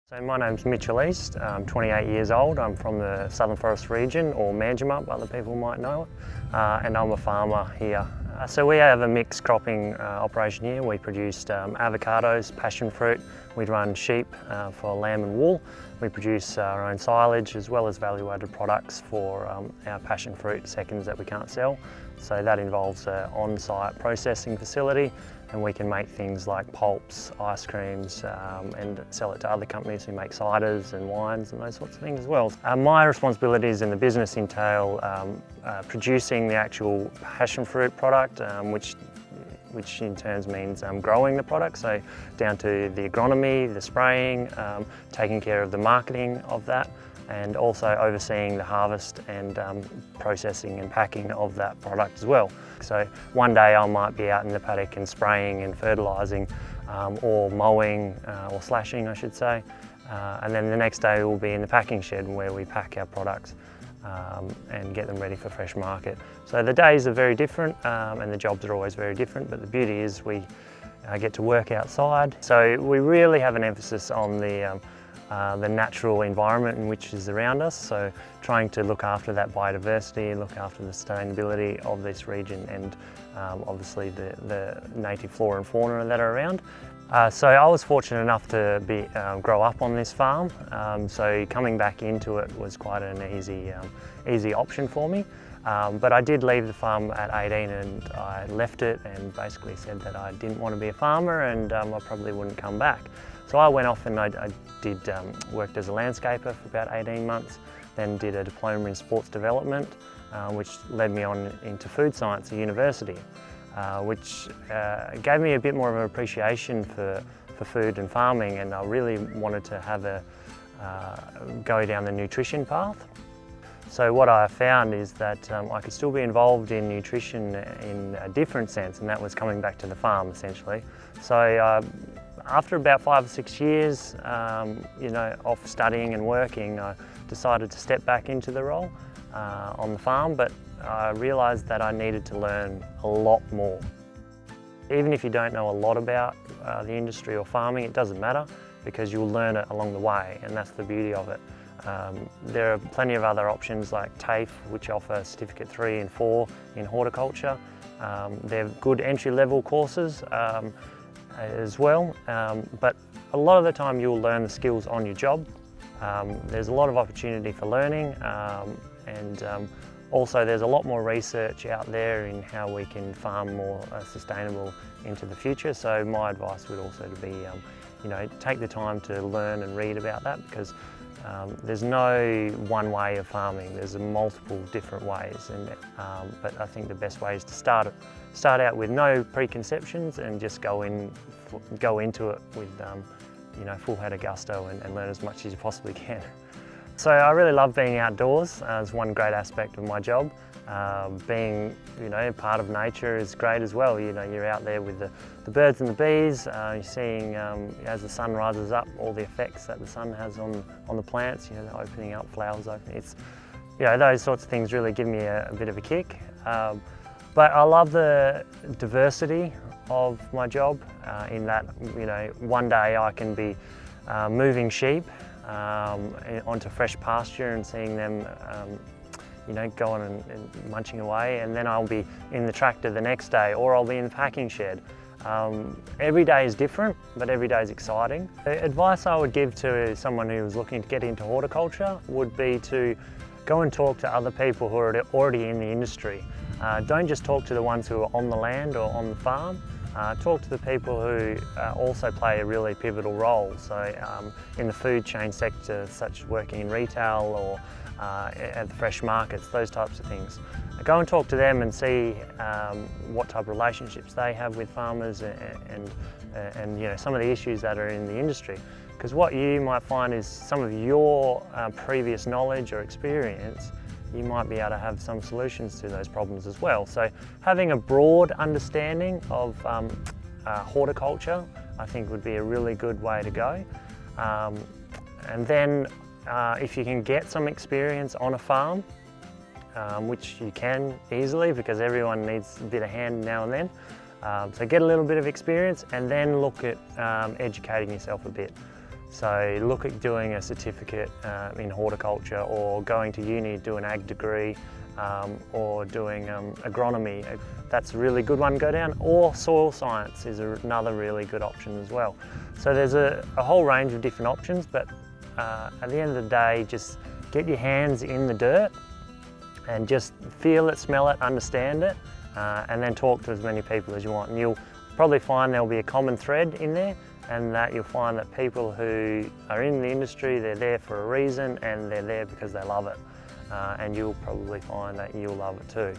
So my name's Mitchell East, I'm 28 years old. I'm from the Southern Forest region, or Manjimup, other people might know it, and I'm a farmer here. So we have a mixed cropping operation here. We produce avocados, passionfruit. We run sheep for lamb and wool. We produce our own silage as well as value-added products for our passionfruit seconds that we can't sell. So that involves an on-site processing facility, and we can make things like pulps, ice creams, and sell it to other companies who make ciders and wines and those sorts of things as well. My responsibilities in the business entail producing the actual passionfruit product, which in turn means growing the product, so down to the agronomy, the spraying, taking care of the marketing of that, and also overseeing the harvest and processing and packing of that product as well. So one day I might be out in the paddock and spraying and fertilising, or mowing, or slashing I should say, and then the next day we'll be in the packing shed where we pack our products and get them ready for fresh market. So the days are very different and the jobs are always very different, but the beauty is we get to work outside. So we really have an emphasis on the natural environment in which is around us, so trying to look after that biodiversity, look after the sustainability of this region, and obviously the native flora and fauna that are around. So I was fortunate enough to grow up on this farm, so coming back into it was quite an easy option for me. But I did leave the farm at 18 and I left it and basically said that I didn't want to be a farmer and I probably wouldn't come back. So I went off and I worked as a landscaper for about 18 months, then did a diploma in sports development, which led me on into food science at university, which gave me a bit more of an appreciation for food and farming, and I really wanted to have go down the nutrition path. So what I found is that I could still be involved in nutrition in a different sense, and that was coming back to the farm essentially. So after about 5 or 6 years, of studying and working, I decided to step back into the role on the farm, but I realised that I needed to learn a lot more. Even if you don't know a lot about the industry or farming, it doesn't matter because you'll learn it along the way, and that's the beauty of it. There are plenty of other options like TAFE, which offer Certificate 3 and 4 in horticulture. They're good entry-level courses as well, but a lot of the time you'll learn the skills on your job. There's a lot of opportunity for learning, and also there's a lot more research out there in how we can farm more sustainable into the future. So my advice would also be, take the time to learn and read about that, because there's no one way of farming. There's multiple different ways, but I think the best way is to start out with no preconceptions and just go into it with full head of gusto and learn as much as you possibly can. So I really love being outdoors as one great aspect of my job. Being part of nature is great as well. You're out there with the birds and the bees. You're seeing as the sun rises up, all the effects that the sun has on the plants. The opening up, flowers opening. It's those sorts of things really give me a bit of a kick. But I love the diversity of my job in that one day I can be moving sheep onto fresh pasture and seeing them going and munching away, and then I'll be in the tractor the next day, or I'll be in the packing shed. Every day is different, but every day is exciting. The advice I would give to someone who was looking to get into horticulture would be to go and talk to other people who are already in the industry. Don't just talk to the ones who are on the land or on the farm. Talk to the people who also play a really pivotal role. So in the food chain sector, such as working in retail or at the fresh markets, those types of things. Go and talk to them and see what type of relationships they have with farmers and some of the issues that are in the industry. Because what you might find is some of your previous knowledge or experience, you might be able to have some solutions to those problems as well. So having a broad understanding of horticulture, I think would be a really good way to go. And then if you can get some experience on a farm, which you can easily because everyone needs a bit of hand now and then. So get a little bit of experience and then look at educating yourself a bit. So look at doing a certificate in horticulture, or going to uni to do an ag degree, or doing agronomy. That's a really good one to go down, or soil science is another really good option as well. So there's a whole range of different options, but at the end of the day, just get your hands in the dirt and just feel it, smell it, understand it, and then talk to as many people as you want. And you'll probably find there'll be a common thread in there, and that you'll find that people who are in the industry, they're there for a reason, and they're there because they love it. And you'll probably find that you'll love it too.